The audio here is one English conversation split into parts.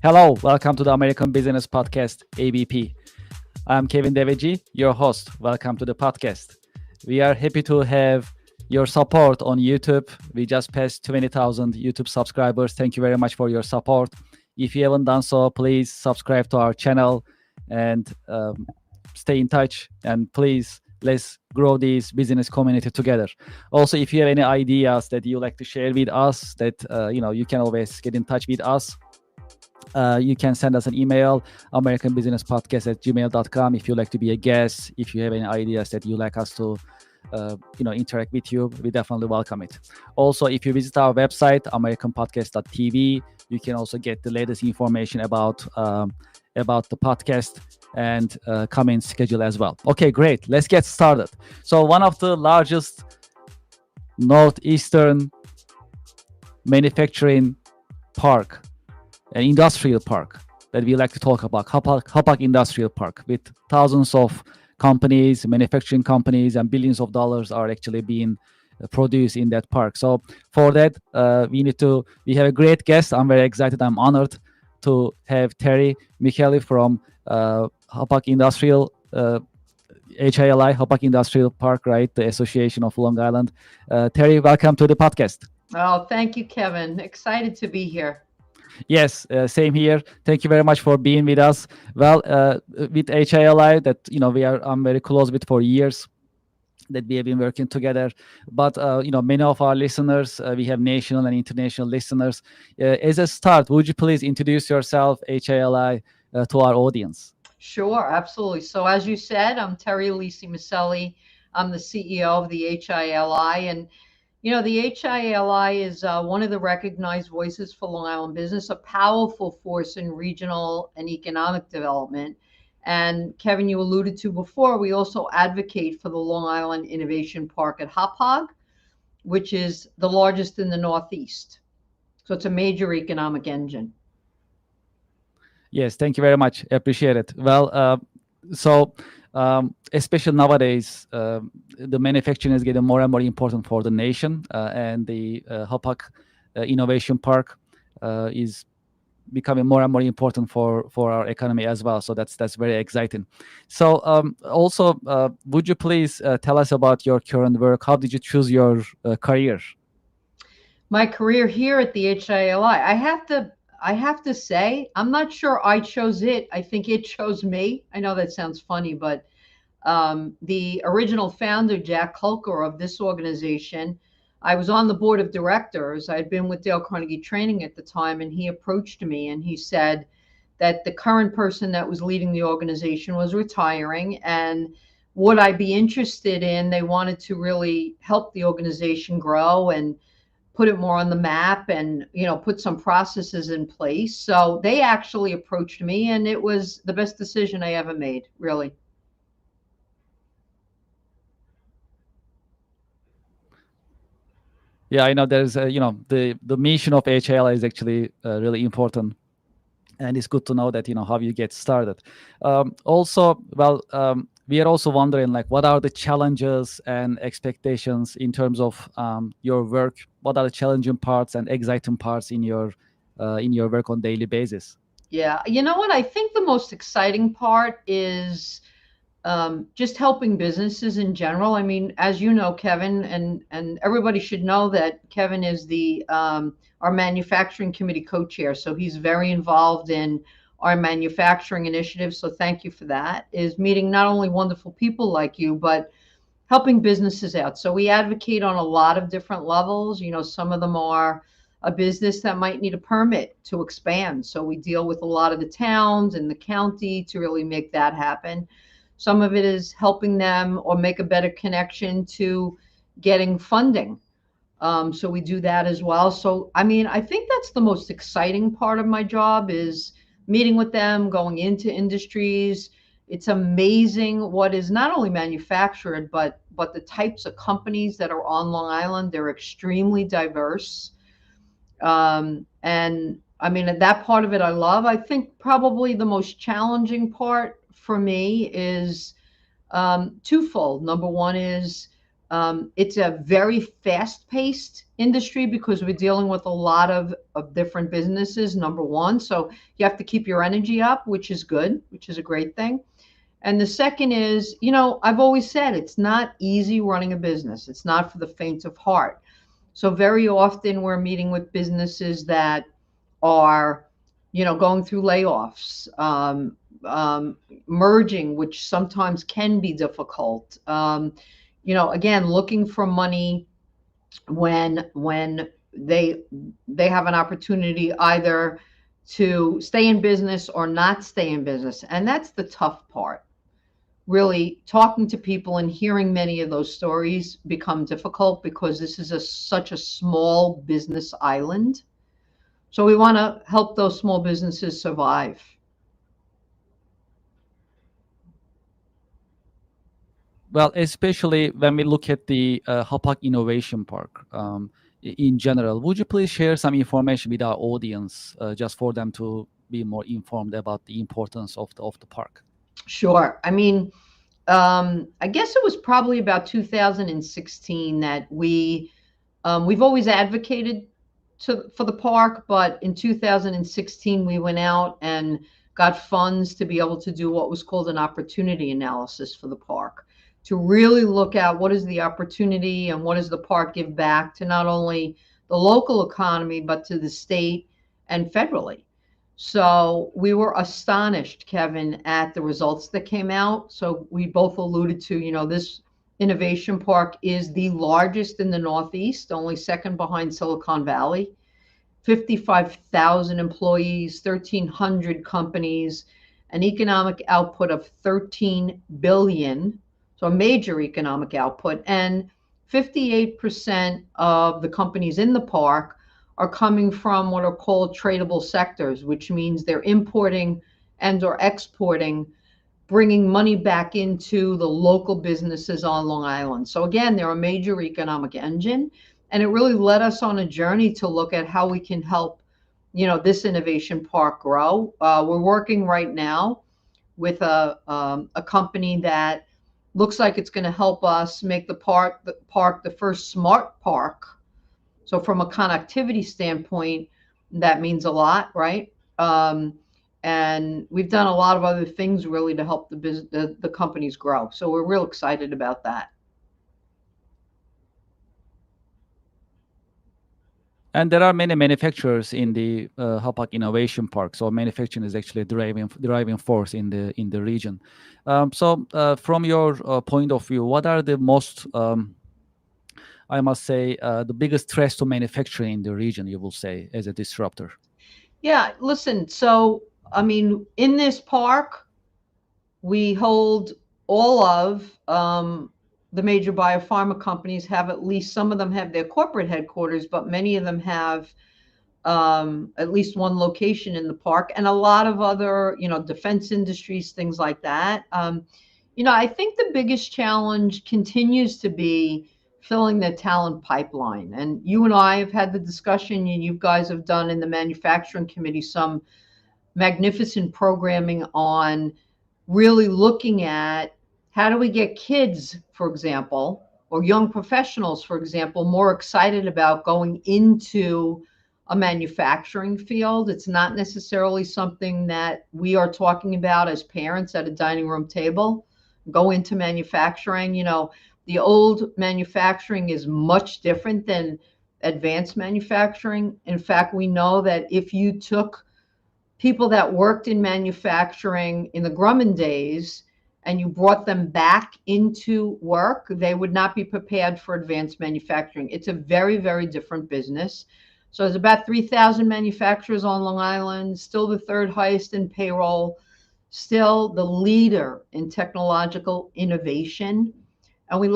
Hello, welcome to the American Business Podcast, ABP. I'm Kevin Deveji, your host. Welcome to the podcast. We are happy to have your support on YouTube. We just passed 20,000 YouTube subscribers. Thank you very much for your support. If you haven't done so, please subscribe to our channel and stay in touch. And please, let's grow this business community together. Also, if you have any ideas that you like to share with us, that you can always get in touch with us. You can send us an email, americanbusinesspodcast@gmail.com. If you'd like to be a guest, if you have any ideas that you'd like us to interact with you, we definitely welcome it. Also, if you visit our website, americanpodcast.tv, you can also get the latest information about the podcast and coming schedule as well. Okay, great. Let's get started. So one of the largest northeastern manufacturing park, an industrial park that we like to talk about, Hauppauge Industrial Park, with thousands of companies, manufacturing companies, and billions of dollars are actually being produced in that park. So for that, we have a great guest. I'm very excited. I'm honored to have Terry Micheli from Hauppauge Industrial, HILI, Hauppauge Industrial Park, right? The Association of Long Island. Terry, welcome to the podcast. Oh, thank you, Kevin. Excited to be here. Yes, same here. Thank you very much for being with us. Well, with HILI, that I'm very close with for years, that we have been working together. But many of our listeners, we have national and international listeners. As a start, would you please introduce yourself, HILI, to our audience? Sure, absolutely. So as you said, I'm Terry Micheli. I'm the CEO of the HILI, and the HILI is one of the recognized voices for Long Island business, a powerful force in regional and economic development. And Kevin, you alluded to before, we also advocate for the Long Island Innovation Park at Hauppauge, which is the largest in the Northeast. So it's a major economic engine. Yes, thank you very much. I appreciate it. Well, especially nowadays, the manufacturing is getting more and more important for the nation, and the Hauppauge Innovation Park is becoming more and more important for our economy as well. So that's very exciting. So also, would you please tell us about your current work? How did you choose your career? My career here at the HILI, I have to say, I'm not sure I chose it. I think it chose me. I know that sounds funny, but the original founder, Jack Hulker, of this organization, I was on the board of directors. I had been with Dale Carnegie Training at the time, and he approached me and he said that the current person that was leading the organization was retiring, and would I be interested in, they wanted to really help the organization grow and put it more on the map and, put some processes in place. So they actually approached me, and it was the best decision I ever made, really. Yeah, I know there's, the mission of HILI is actually really important. And it's good to know that, how you get started. Also, we are also wondering, what are the challenges and expectations in terms of your work? What are the challenging parts and exciting parts in your work on daily basis? Yeah, you know what? I think the most exciting part is just helping businesses in general. I mean, as you know, Kevin, and everybody should know that Kevin is our manufacturing committee co-chair. So he's very involved in our manufacturing initiative. So thank you for that. Is meeting not only wonderful people like you, but helping businesses out. So we advocate on a lot of different levels. Some of them are a business that might need a permit to expand. So we deal with a lot of the towns and the county to really make that happen. Some of it is helping them or make a better connection to getting funding. So we do that as well. So, I mean, I think that's the most exciting part of my job is meeting with them, going into industries. It's amazing what is not only manufactured, but the types of companies that are on Long Island. They're extremely diverse. And I mean, that part of it I love. I think probably the most challenging part for me is twofold. Number one is It's a very fast-paced industry because we're dealing with a lot of different businesses, number one. So you have to keep your energy up, which is good, which is a great thing. And the second is, I've always said it's not easy running a business. It's not for the faint of heart. So very often we're meeting with businesses that are, going through layoffs, merging, which sometimes can be difficult. Again, looking for money when they have an opportunity either to stay in business or not stay in business, and that's the tough part. Really talking to people and hearing many of those stories become difficult because this is such a small business island. So we want to help those small businesses survive. Well, especially when we look at the Hauppauge Innovation Park in general, would you please share some information with our audience just for them to be more informed about the importance of the park? Sure. I mean, I guess it was probably about 2016 that we've always advocated for the park, but in 2016 we went out and got funds to be able to do what was called an opportunity analysis for the park, to really look at what is the opportunity and what does the park give back to not only the local economy but to the state and federally. So we were astonished, Kevin, at the results that came out. So we both alluded to, this innovation park is the largest in the Northeast, only second behind Silicon Valley. 55,000 employees, 1,300 companies, an economic output of 13 billion, so a major economic output, and 58% of the companies in the park are coming from what are called tradable sectors, which means they're importing and or exporting, bringing money back into the local businesses on Long Island. So again, they're a major economic engine, and it really led us on a journey to look at how we can help, this innovation park grow. We're working right now with a company that looks like it's going to help us make the park the first smart park. So from a connectivity standpoint, that means a lot, right? And we've done a lot of other things really to help the companies grow. So we're real excited about that. And there are many manufacturers in the Hauppauge Innovation Park. So manufacturing is actually a driving force in the region. So from your point of view, what are the most, I must say, the biggest threats to manufacturing in the region, you will say, as a disruptor? Yeah, listen, so, I mean, in this park, we hold all of the major biopharma companies have at least, some of them have their corporate headquarters, but many of them have at least one location in the park, and a lot of other, defense industries, things like that. I think the biggest challenge continues to be filling the talent pipeline. And you and I have had the discussion, and you guys have done in the manufacturing committee some magnificent programming on really looking at how do we get kids, for example, or young professionals, for example, more excited about going into a manufacturing field. It's not necessarily something that we are talking about as parents at a dining room table. Go into manufacturing. The old manufacturing is much different than advanced manufacturing. In fact, we know that if you took people that worked in manufacturing in the Grumman days and you brought them back into work, they would not be prepared for advanced manufacturing. It's a very, very different business. So there's about 3,000 manufacturers on Long Island, still the third highest in payroll, still the leader in technological innovation. And we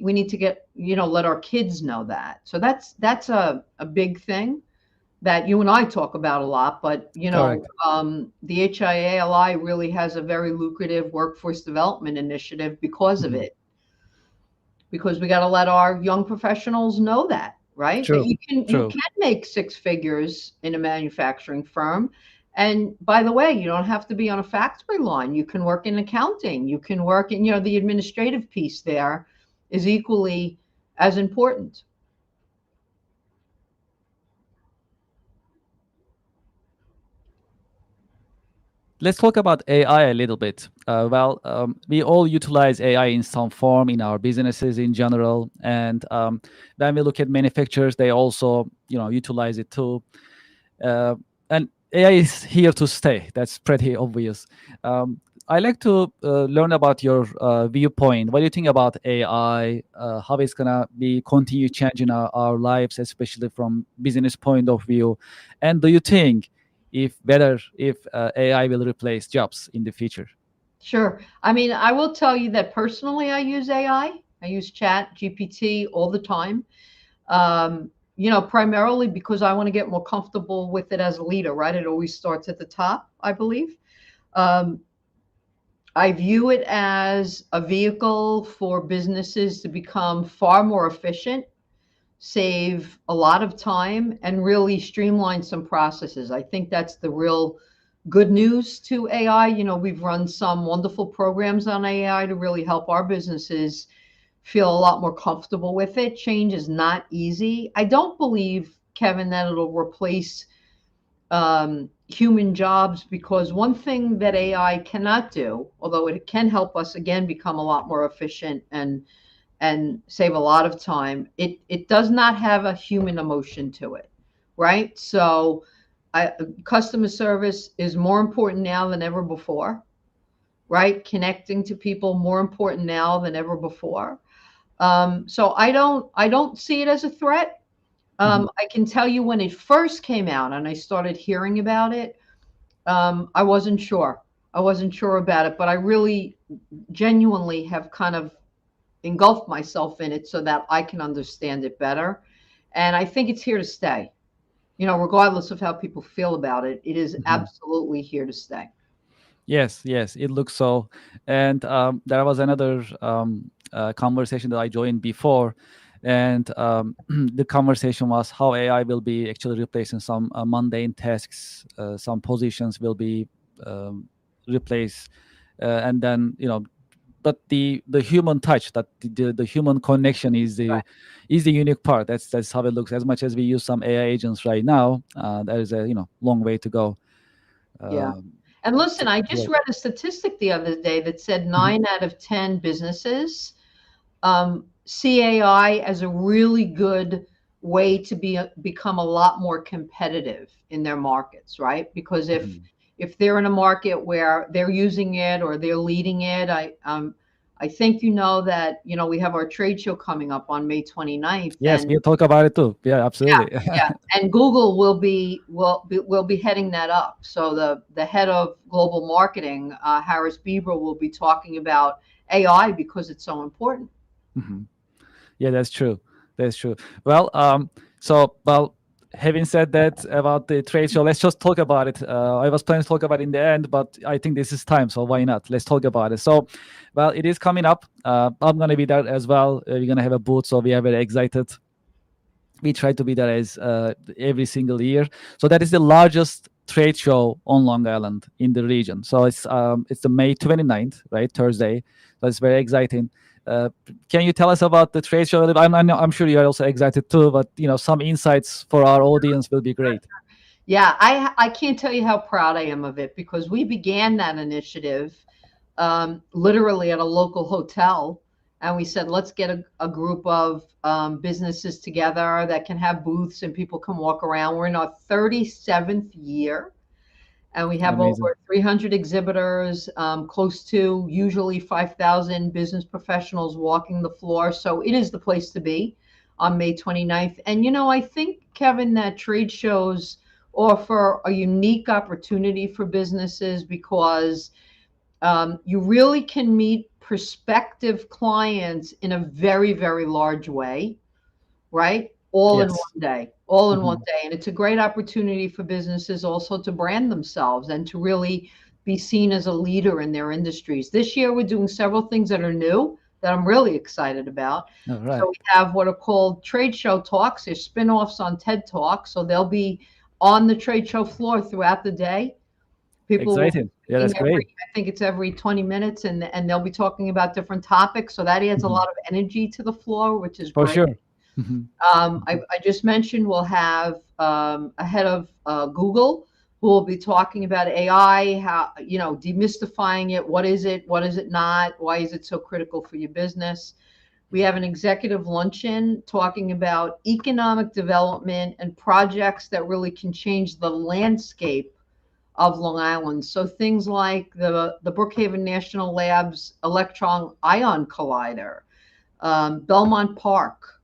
need to get, let our kids know that. So that's a big thing that you and I talk about a lot, but the HIALI really has a very lucrative workforce development initiative because of it. Because we got to let our young professionals know that, right? True. That you can make six figures in a manufacturing firm. And by the way, you don't have to be on a factory line. You can work in accounting. You can work in, the administrative piece there is equally as important. Let's talk about AI a little bit. We all utilize AI in some form in our businesses in general, and when we look at manufacturers, they also, utilize it too. And AI is here to stay. That's pretty obvious. I like to learn about your viewpoint. What do you think about AI? How it's gonna be continue changing our lives, especially from business point of view? And do you think if AI will replace jobs in the future? Sure. I mean, I will tell you that personally, I use AI. I use Chat GPT all the time. Primarily because I want to get more comfortable with it as a leader, right? It always starts at the top, I believe. Um, I view it as a vehicle for businesses to become far more efficient, save a lot of time, and really streamline some processes. I think that's the real good news to AI. We've run some wonderful programs on AI to really help our businesses feel a lot more comfortable with it. Change is not easy. I don't believe, Kevin, that it'll replace human jobs, because one thing that AI cannot do, although it can help us again become a lot more efficient and save a lot of time, it does not have a human emotion to it, right? So customer service is more important now than ever before, right? Connecting to people more important now than ever before. So I don't see it as a threat. Mhm. I can tell you when it first came out and I started hearing about it, I wasn't sure. I wasn't sure about it, but I really genuinely have kind of engulfed myself in it so that I can understand it better. And I think it's here to stay. Regardless of how people feel about it, it is Mhm. absolutely here to stay. Yes, yes, it looks so. And there was another conversation that I joined before, and the conversation was how AI will be actually replacing some mundane tasks. Some positions will be um, replaced, and then but the human touch, that the human connection Right. is the unique part. That's how it looks. As much as we use some AI agents right now, there is a long way to go. Yeah. Um, And listen, I to just read a statistic the other day that said Mhm. 9 out of 10 businesses see AI as a really good way to become a lot more competitive in their markets, right? Because if Mhm. if they're in a market where they're using it or they're leading it, I think that we have our trade show coming up on May 29th, Yes, and we'll talk about it too. Yeah, absolutely. yeah, and Google will be heading that up. So the head of global marketing, Harris Bieber, will be talking about AI because it's so important. Mhm. Yeah, that's true. That's true. Well, well, having said that about the trade show, let's just talk about it. I was planning to talk about it in the end, but I think this is time, so why not? Let's talk about it. So, well, it is coming up. I'm gonna be there as well. We're gonna have a booth, so we are very excited. We try to be there as every single year. So that is the largest trade show on Long Island in the region. So it's the May 29th, right, Thursday. So it's very exciting. Can you tell us about the trade show? I'm sure you are also excited too, but some insights for our audience will be great. Yeah, I can't tell you how proud I am of it, because we began that initiative literally at a local hotel, and we said, let's get a group of businesses together that can have booths and people can walk around. We're in our 37th year, and we have Amazing. over 300 exhibitors, close to usually 5,000 business professionals walking the floor. So it is the place to be on May 29th. And I think, Kevin, that trade shows offer a unique opportunity for businesses, because you really can meet prospective clients in a very, very large way, right? All in Yes. one day, all in one Mhm. day. And it's a great opportunity for businesses also to brand themselves and to really be seen as a leader in their industries. This year, we're doing several things that are new that I'm really excited about. All So right. we have what are called trade show talks. They're spin-offs on TED Talks. So they'll be on the trade show floor throughout the day. People will be Exciting. Yeah, that's great. I think it's every 20 minutes, and they'll be talking about different topics. So that adds a Mhm. lot of energy to the floor, which is For great. sure. Mhm. I just mentioned we'll have a head of Google who will be talking about AI, how, demystifying it. What is it? What is it not? Why is it so critical for your business? We have an executive luncheon talking about economic development and projects that really can change the landscape of Long Island. So things like the Brookhaven National Labs Electron Ion Collider, Belmont Park,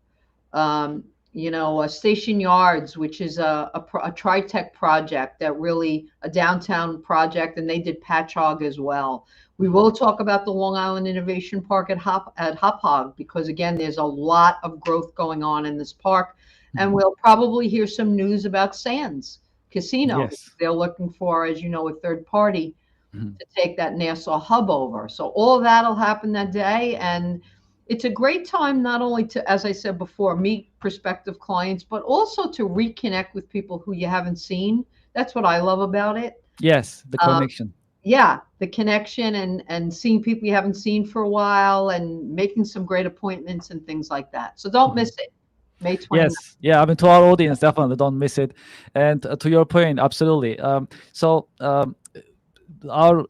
Station Yards, which is a tri-tech project that really a downtown project, and they did Patchogue as well. We will talk about the Long Island Innovation Park at Hauppauge because again, there's a lot of growth going on in this park, and Mhm. we'll probably hear some news about Sands Casino. Yes. They're looking for, as you know, a third party Mhm. to take that Nassau hub over. So all of that'll happen that day. And it's a great time not only to, as I said before, meet prospective clients, but also to reconnect with people who you haven't seen. That's what I love about it. Yes, the Um, connection. yeah, the connection and seeing people you haven't seen for a while and making some great appointments and things like that. So don't Mhm. miss it. May 29th. Yes, yeah. I mean, to our audience, definitely don't miss it. And to your point, absolutely. Our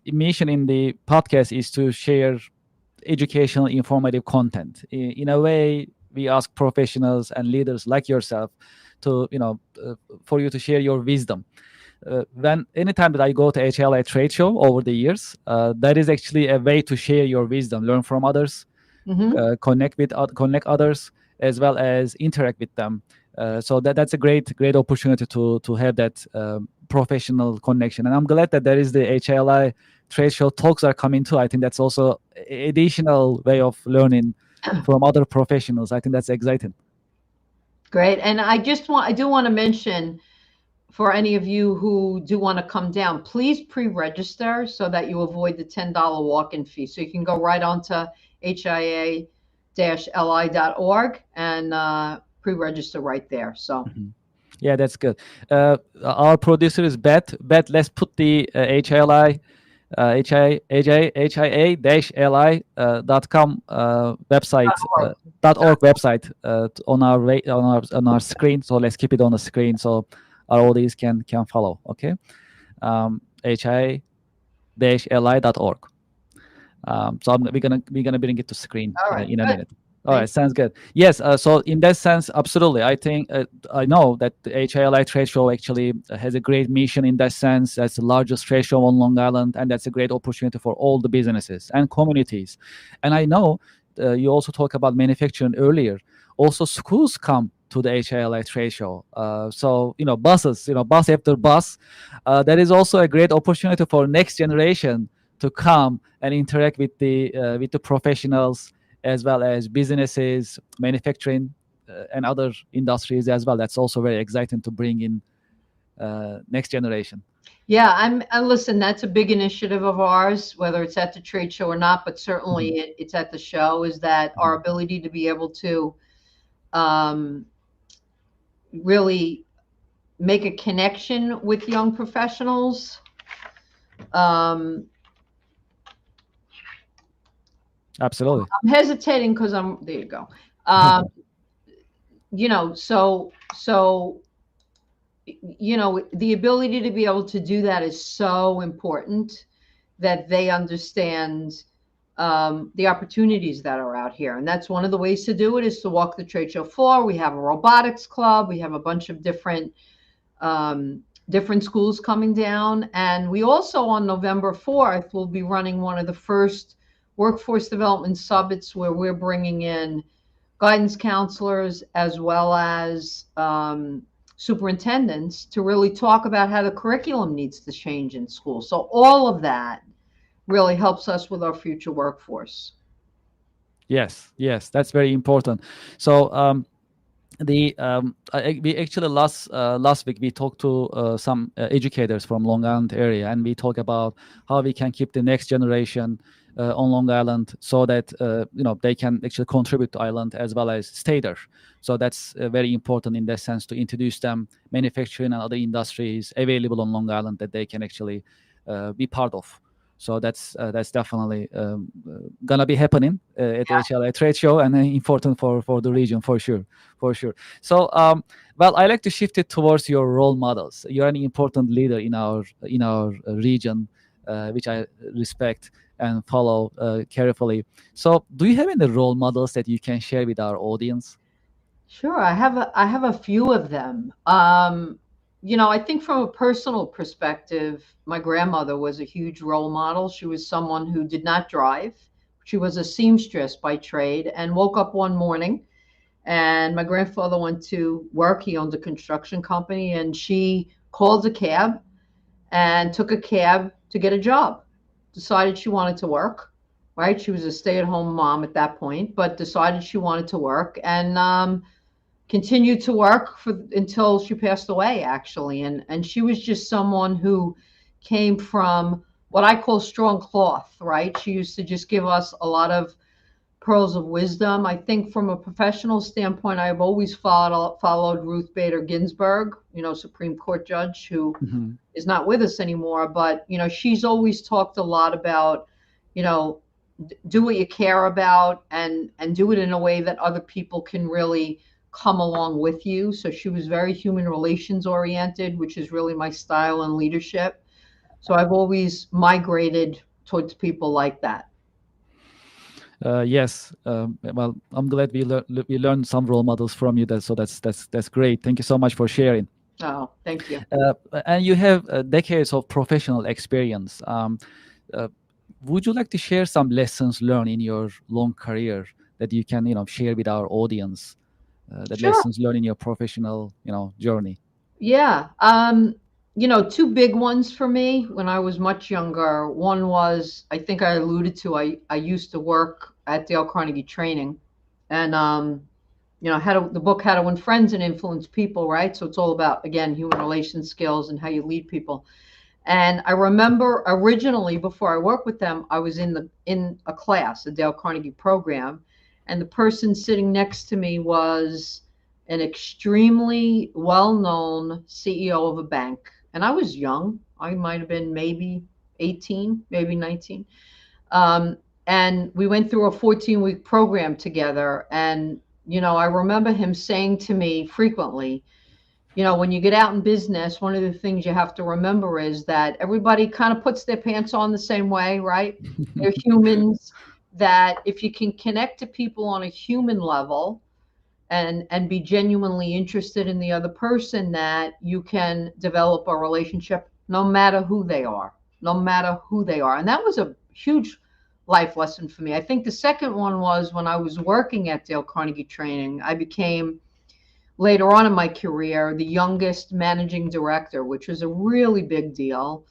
mission in the podcast is to share educational, informative content. In a way, we ask professionals and leaders like yourself to, for you to share your wisdom. When anytime that I go to HLA trade show over the years, that is actually a way to share your wisdom, learn from others, Mm-hmm. connect others, as well as interact with them. So that's a great opportunity to have that professional connection. And I'm glad that there is the HLI trade show talks are coming too. I think that's also additional way of learning from other professionals. I think that's exciting. Great. And I do want to mention for any of you who do want to come down, please pre-register so that you avoid the $10 walk-in fee. So you can go right onto hia-li.org and pre-register right there. So Mhm. Yeah, that's good. Our producer is Bet. Bet, let's put the HLI HIA-li.com website .org website on our screen. So let's keep it on the screen so our audience can follow. Okay, HIA-li.org. We're gonna bring it to screen all right, in a good. minute. All right, Thank sounds good. Yes, so in that sense, absolutely. I think I know that the HILI trade show actually has a great mission in that sense. That's the largest trade show on Long Island, and that's a great opportunity for all the businesses and communities. And I know you also talk about manufacturing earlier. Also, schools come to the HILI trade show. So buses, bus after bus. That is also a great opportunity for next generation to come and interact with the professionals as well as businesses, manufacturing, and other industries as well. That's also very exciting to bring in next generation. Yeah, and listen, that's a big initiative of ours, whether it's at the trade show or not, but Mhm. certainly it's at the show, is that our Mhm. ability to be able to um, really make a connection with young professionals. Um, Absolutely. I'm hesitating because there you go. Um, so the ability to be able to do that is so important that they understand the opportunities that are out here. And that's one of the ways to do it is to walk the trade show floor. We have a robotics club. We have a bunch of different schools coming down. And we also, on November 4th, will be running one of the first workforce development summits where we're bringing in guidance counselors as well as superintendents to really talk about how the curriculum needs to change in school. So all of that really helps us with our future workforce. Yes, that's very important. So we actually last week we talked to some educators from Long Island area, and we talk about how we can keep the next generation on Long Island so that they can actually contribute to island as well as stay there. So that's very important in that sense to introduce them manufacturing and other industries available on Long Island that they can actually be part of. So that's definitely gonna be happening at the HLA trade show, and important for the region for sure, for sure. So well, I like to shift it towards your role models. You're an important leader in our region, which I respect and follow carefully. So, do you have any role models that you can share with our audience? Sure, I have a few of them. I think from a personal perspective, my grandmother was a huge role model. She was someone who did not drive. She was a seamstress by trade and woke up one morning and my grandfather went to work. He owned a construction company and she called a cab and took a cab to get a job. Decided she wanted to work, right? She was a stay-at-home mom at that point, but decided she wanted to work and continued to work until she passed away, actually. And she was just someone who came from what I call strong cloth, right? She used to just give us a lot of pearls of wisdom. I think from a professional standpoint, I've always followed Ruth Bader Ginsburg, Supreme Court judge who Mhm. is not with us anymore, but she's always talked a lot about, you know, do what you care about and do it in a way that other people can really come along with you. So she was very human relations oriented, which is really my style and leadership. So I've always migrated towards people like that. Yes. Well, I'm glad we learned some role models from you. That's great. Thank you so much for sharing. Oh, thank you. And you have decades of professional experience. Uh, would you like to share some lessons learned in your long career that you can share with our audience? The Sure. lessons learned in your professional journey. Yeah. Two big ones for me when I was much younger. One was, I think I alluded to, I used to work at Dale Carnegie Training. And, the book How to Win Friends and Influence People, right? So it's all about, again, human relation skills and how you lead people. And I remember originally, before I worked with them, I was in a class, a Dale Carnegie program, and the person sitting next to me was an extremely well-known CEO of a bank. And I was young. I might have been maybe 18, maybe 19. Um, and we went through a 14-week program together. And, I remember him saying to me frequently, when you get out in business, one of the things you have to remember is that everybody kind of puts their pants on the same way, right? They're humans, that if you can connect to people on a human level and be genuinely interested in the other person, that you can develop a relationship no matter who they are, no matter who they are. And that was a huge life lesson for me. I think the second one was when I was working at Dale Carnegie Training, I became later on in my career the youngest managing director, which was a really big deal.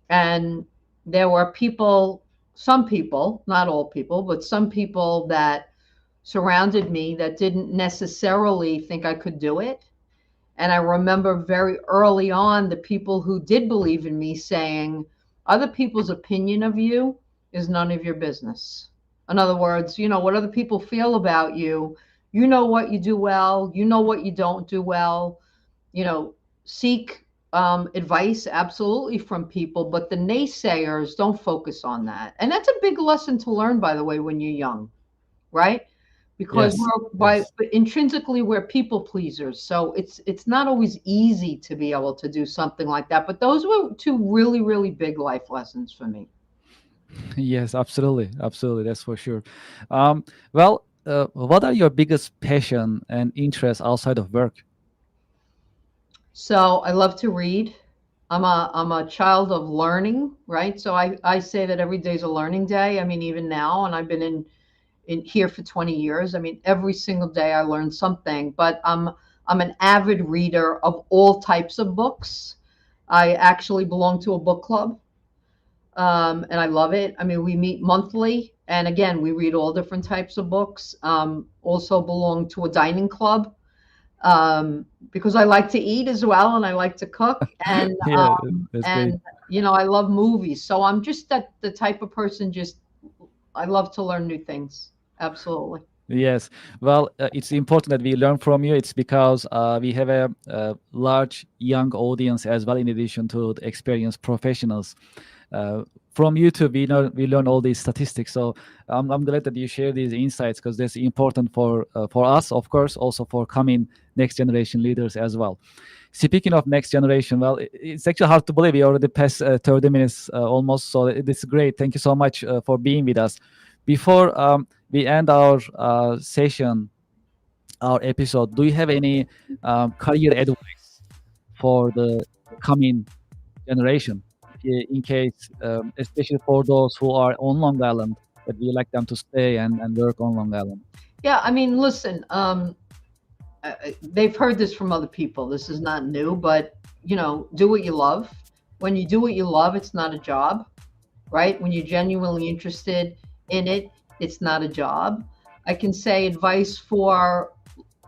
And there were people, some people, not all people, but some people that surrounded me that didn't necessarily think I could do it. And I remember very early on the people who did believe in me saying, other people's opinion of you is none of your business. In other words, what other people feel about you, what you do well, what you don't do well, seek advice absolutely from people, but the naysayers, don't focus on that. And that's a big lesson to learn, by the way, when you're young, right? Because Yes, yes. intrinsically we're people pleasers, so it's not always easy to be able to do something like that. But those were two really, really big life lessons for me. Yes, absolutely, absolutely. That's for sure. Well, what are your biggest passion and interests outside of work? So I love to read. I'm a child of learning, right? So I say that every day is a learning day. I mean, even now, and I've been in here for 20 years. I mean, every single day I learn something, but I'm an avid reader of all types of books. I actually belong to a book club, and I love it. I mean, we meet monthly, and again, we read all different types of books. Also belong to a dining club, because I like to eat as well, and I like to cook, Yeah, that's great. and I love movies. So I'm just the type of person. Just I love to learn new things. Absolutely. Yes. Well, it's important that we learn from you. It's because we have a large young audience as well, in addition to the experienced professionals. From YouTube, we learn all these statistics. So I'm glad that you share these insights because that's important for us, of course, also for coming next generation leaders as well. Speaking of next generation, well, it's actually hard to believe we already passed 30 minutes almost. So it's great. Thank you so much for being with us. Before we end our session, our episode, do you have any career advice for the coming generation, in case, especially for those who are on Long Island, that we like them to stay and work on Long Island? Yeah, I mean, listen, they've heard this from other people. This is not new, but do what you love. When you do what you love, it's not a job, right? When you're genuinely interested in it, it's not a job. I can say advice for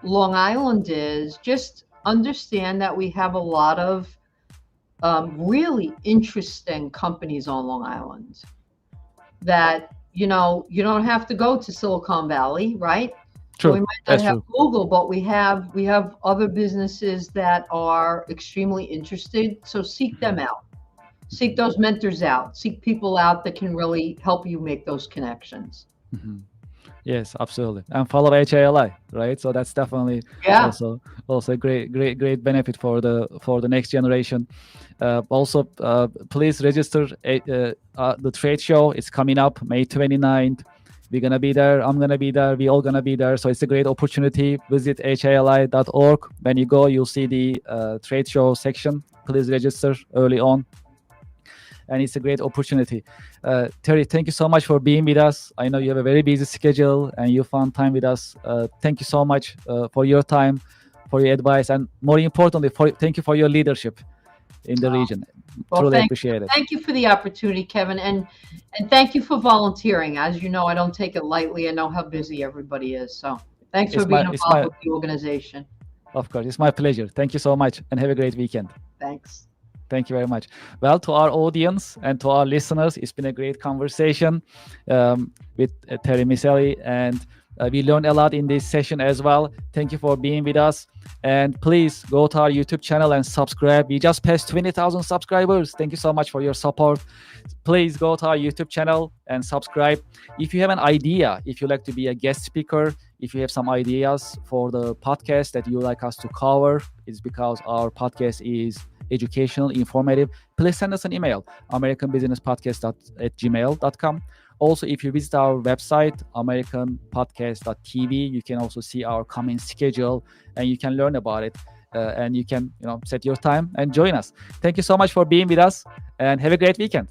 Long Island is just understand that we have a lot of really interesting companies on Long Island that, you don't have to go to Silicon Valley, right? So we True, might not that's have true. Google, but we have other businesses that are extremely interested. So seek them out. Seek those mentors out. Seek people out that can really help you make those connections. Mhm. Yes, absolutely. And follow HALI, right? So that's definitely Yeah. also a great benefit for the next generation. Also, please register the trade show. It's coming up May 29th. We're gonna be there. I'm gonna be there. We all gonna be there. So it's a great opportunity. Visit hali.org. When you go, you'll see the trade show section. Please register early on, and it's a great opportunity. Terry, thank you so much for being with us. I know you have a very busy schedule and you found time with us. Thank you so much for your time, for your advice, and more importantly, thank you for your leadership in the region. Well, Truly appreciate it. thank you for the opportunity, Kevin, and thank you for volunteering. As you know, I don't take it lightly. I know how busy everybody is. So thanks for It's being my, it's involved my, with the organization. of course, it's my pleasure. Thank you so much, and have a great weekend. Thanks. Thank you very much. Well, to our audience and to our listeners, it's been a great conversation with Terry Miseli, and we learned a lot in this session as well. Thank you for being with us. And please go to our YouTube channel and subscribe. We just passed 20,000 subscribers. Thank you so much for your support. Please go to our YouTube channel and subscribe. If you have an idea, if you like to be a guest speaker, if you have some ideas for the podcast that you like us to cover, it's because our podcast is educational, informative, please send us an email, americanbusinesspodcast@gmail.com. Also, if you visit our website, americanpodcast.tv, you can also see our coming schedule and you can learn about it. And you can set your time and join us. Thank you so much for being with us and have a great weekend.